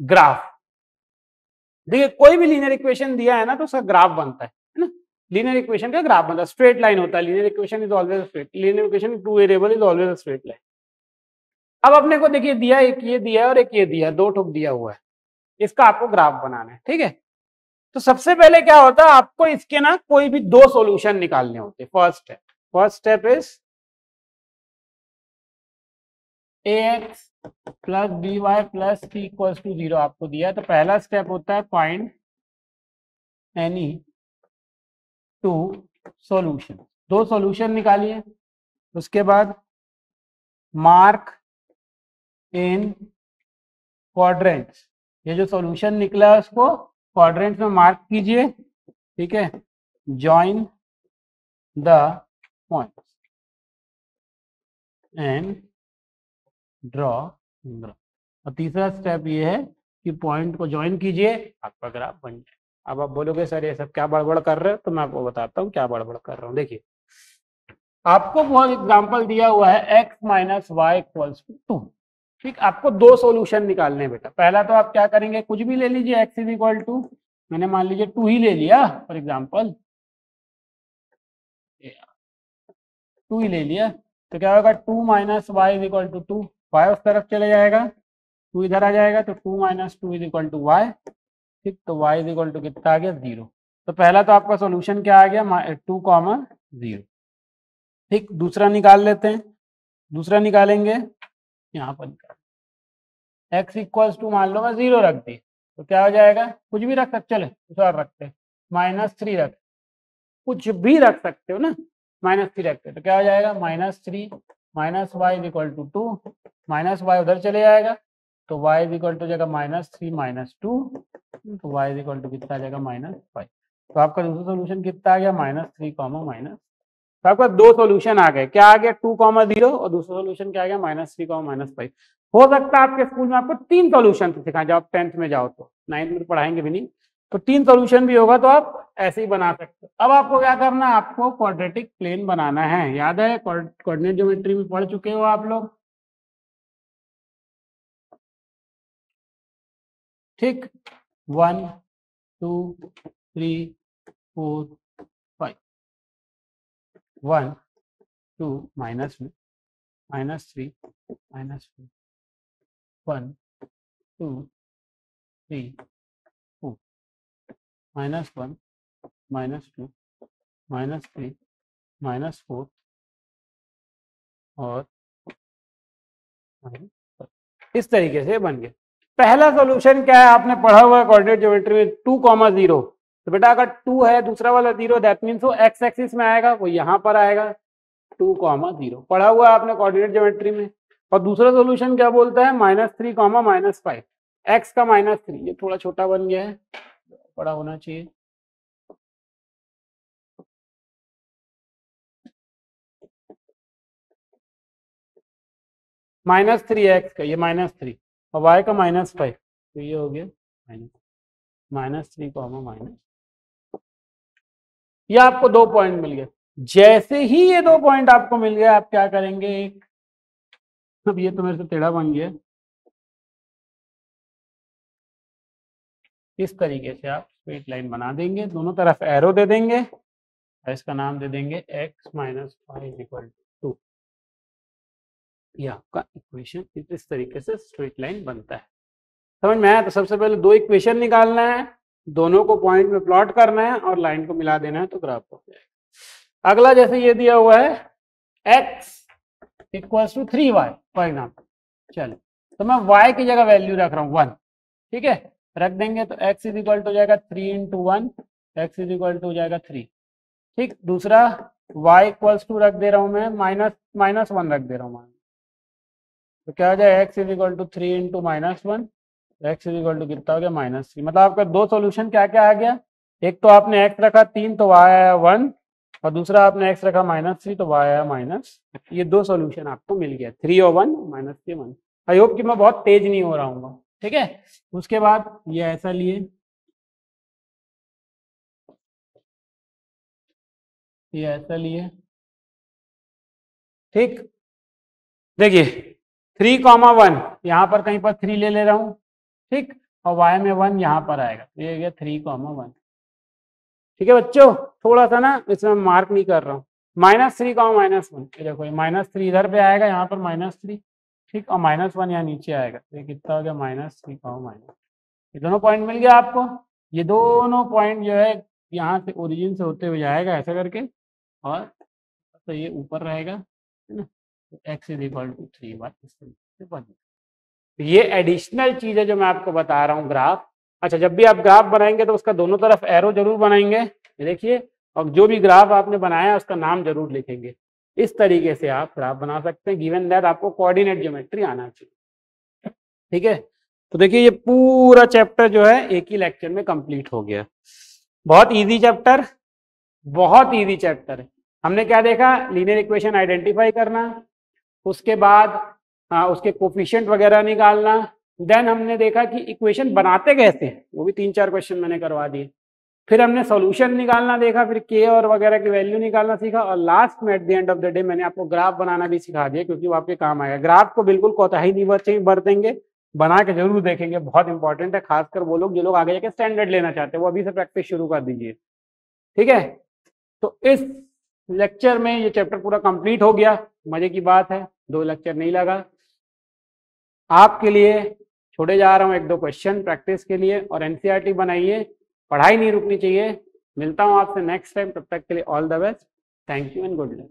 Graph. देखिए कोई भी लीनियर इक्वेशन दिया है ना तो उसका ग्राफ बनता है ना। लीनियर इक्वेशन का ग्राफ बनता है, स्ट्रेट लाइन होता है। Linear equation is always straight, linear equation two variable is always straight line. अब अपने को देखिए दिया, एक ये दिया है और एक ये दिया है, दो ठोक दिया हुआ है, इसका आपको ग्राफ बनाना है, ठीक है। तो सबसे पहले क्या होता है, आपको इसके ना कोई भी दो सॉल्यूशन निकालने होते हैं। First step is ax plus b y plus c equals to 0 आपको दिया है। तो पहला स्टेप होता है फाइंड एनी टू सॉल्यूशन, दो सॉल्यूशन निकालिए। उसके बाद मार्क इन क्वाड्रेंट्स, ये जो सॉल्यूशन निकला है उसको क्वाड्रेंट्स में मार्क कीजिए, ठीक है। Join the points and draw. और तीसरा स्टेप ये है कि पॉइंट को ज्वाइन कीजिए, आपका ग्राफ बन जाए। अब आप बोलोगे सर ये सब क्या बड़बड़ कर रहे हो, तो मैं आपको बताता हूँ क्या बड़बड़ कर रहा हूँ। देखिए आपको बहुत एग्जांपल दिया हुआ है x minus y equals to 2, ठीक। आपको दो सॉल्यूशन निकालने हैं बेटा। पहला तो आप क्या करेंगे, कुछ भी ले लीजिए, x इज इक्वल टू, मैंने मान लीजिए 2 ही ले लिया फॉर एग्जाम्पल, 2 ही ले लिया। तो क्या होगा, 2 minus y is equal to 2, y उस तरफ चले जाएगा, 2 इधर आ जाएगा, तो 2 minus 2 is equal to y, ठीक। तो y इज इक्वल टू कितना आ गया, 0। तो पहला तो आपका सॉल्यूशन क्या आ गया, 2, 0, ठीक। दूसरा निकाल लेते हैं, दूसरा निकालेंगे, यहाँ पर निकाल, x इक्वल्स टू मान लो मैं 0 रख दी, तो क्या हो जाएगा, कुछ भी रख सकते, चले कुछ और रखते हैं, -3 रख, कुछ भी रख सकते हो ना, -3 रखते, तो क्या हो जाएगा, -3 minus y is equal to 2, minus y उधर चले जाएगा, तो y इज इक्वल टू जाएगा -3 माइनस 2, तो y इज इक्वल टू कितना आ जाएगा, -5। तो आपका दूसरा सोल्यूशन कितना आ गया, -3, माइनस। तो आपका दो सोल्यूशन आ गए, क्या आ गया, 2, 0, और दूसरा सोल्यूशन क्या आ गया, -3, -5। हो सकता है आपके स्कूल में आपको 3 सोल्यूशन सिखाएं, जब आप 10th में जाओ, तो 9th में पढ़ाएंगे भी नहीं, तो 3 सोल्यूशन भी होगा, तो आप ऐसे ही बना सकते हो। अब आपको क्या करना है, आपको क्वाड्रेटिक प्लेन बनाना है। याद है कोऑर्डिनेट ज्योमेट्री में पढ़ चुके हो आप लोग, ठीक। 1, 2, 3, 4, 5, 1, 2, -3, -4, 1, 2, 3, 4, -1, -2, -3, -4 और इस तरीके से बन गया। पहला सॉल्यूशन क्या है, आपने पढ़ा हुआ है कोऑर्डिनेट ज्योमेट्री में, 2, 0। तो बेटा अगर 2 है, दूसरा वाला 0, दैट मीन्स वो एक्स एक्सिस में आएगा, वो यहाँ पर आएगा, 2, 0 पढ़ा हुआ है आपने कोऑर्डिनेट ज्योमेट्री में। और दूसरा सॉल्यूशन क्या बोलता है, -3, -5, एक्स का -3, ये थोड़ा छोटा बन गया है, बड़ा होना चाहिए, -3x का, ये -3, और y का -5, तो ये हो गया -3, ये आपको 2 पॉइंट मिल गए। जैसे ही ये 2 पॉइंट आपको मिल गया, आप क्या करेंगे, एक, अब ये तो मेरे से टेढ़ा बन गया, इस तरीके से आप स्ट्रेट लाइन बना देंगे, दोनों तरफ एरो दे देंगे, और इसका नाम दे देंगे x - 5 = 2। ये आपका इक्वेशन इस तरीके से स्ट्रेट लाइन बनता है। समझ में आया? तो सबसे पहले दो इक्वेशन निकालना है, दोनों को पॉइंट में प्लॉट करना है और लाइन को मिला देना है, तो ग्राफ हो जाएगा। अगला जैसे ये दिया हुआ है x = 3y फॉर एग्जाम्पल, चलो तो मैं y की जगह वैल्यू रख रहा हूँ 1, ठीक है, रख देंगे, तो x इज इक्वल टू हो जाएगा 3 × 1, x इज इक्वल टू हो जाएगा 3, ठीक। दूसरा y = रख दे रहा हूँ मैं, -1 रख दे रहा हूँ, तो क्या हो जाएगा, x is equal to 3 × -1, x is equal to कितना हो गया, -3। मतलब आपका दो सॉल्यूशन क्या क्या आ गया, एक तो आपने x रखा 3, तो y आया 1, और दूसरा आपने x रखा -3, तो y आया -। ये दो सॉल्यूशन आपको मिल गया, 3 और 1, -3, 1। आई होप कि मैं बहुत तेज नहीं हो रहा हूँ, ठीक है। उसके बाद ये ऐसा लिए, ये ऐसा लिए, ठीक। देखिए 3, 1, यहाँ पर कहीं पर 3 ले रहा हूँ, ठीक। और y में 1 यहाँ पर आएगा, तो ये गया 3,1। ठीक है बच्चों, थोड़ा सा ना इसमें मार्क नहीं कर रहा हूँ, -3, -1, ये देखो ये -3 इधर पे आएगा, यहाँ पर -3, ठीक, और -1 यहाँ नीचे आएगा, तो ये कितना हो गया -3, ये दोनों पॉइंट मिल गया आपको। ये दोनों पॉइंट जो है यहाँ से ओरिजिन से होते हुए जाएगा ऐसा करके, और तो ये ऊपर रहेगा, है ना, तो x = 3 बार इस तरीके से बन। तो ये एडिशनल चीज है जो मैं आपको बता रहा हूँ ग्राफ। अच्छा, जब भी आप ग्राफ बनाएंगे तो उसका दोनों तरफ एरो जरूर बनाएंगे, ये देखिए, और जो भी ग्राफ आपने बनाया है उसका नाम जरूर लिखेंगे। इस तरीके से आप ग्राफ बना सकते हैं, गिवन दैट आपको कोऑर्डिनेट ज्योमेट्री आना चाहिए। ठीक है, तो देखिए ये पूरा चैप्टर जो है एक ही लेक्चर में कंप्लीट हो गया। बहुत इजी चैप्टर, बहुत इजी चैप्टर है। हमने क्या देखा, लीनियर इक्वेशन आइडेंटिफाई करना, उसके बाद उसके कोफिशिएंट वगैरह निकालना, देन हमने देखा कि इक्वेशन बनाते कैसे हैं, वो भी 3-4 क्वेश्चन मैंने करवा दिए। फिर हमने सॉल्यूशन निकालना देखा, फिर के और वगैरह की वैल्यू निकालना सीखा, और लास्ट में at the end of the day मैंने आपको ग्राफ बनाना भी सिखा दिया, क्योंकि वो आपके काम आएगा। ग्राफ को बिल्कुल कोताही नहीं बरतेंगे, बना के जरूर देखेंगे, बहुत इंपॉर्टेंट है, खासकर वो लोग जो लोग आगे जाके स्टैंडर्ड लेना चाहते हैं, वो अभी से प्रैक्टिस शुरू कर दीजिए। ठीक है, तो इस लेक्चर में ये चैप्टर पूरा कंप्लीट हो गया। मजे की बात है, 2 लेक्चर नहीं लगा। आपके लिए छोड़े जा रहा हूँ 1-2 क्वेश्चन प्रैक्टिस के लिए, और एनसीईआरटी बनाइए, पढ़ाई नहीं रुकनी चाहिए। मिलता हूँ आपसे नेक्स्ट टाइम, तब तक के लिए all the best, thank you and good luck.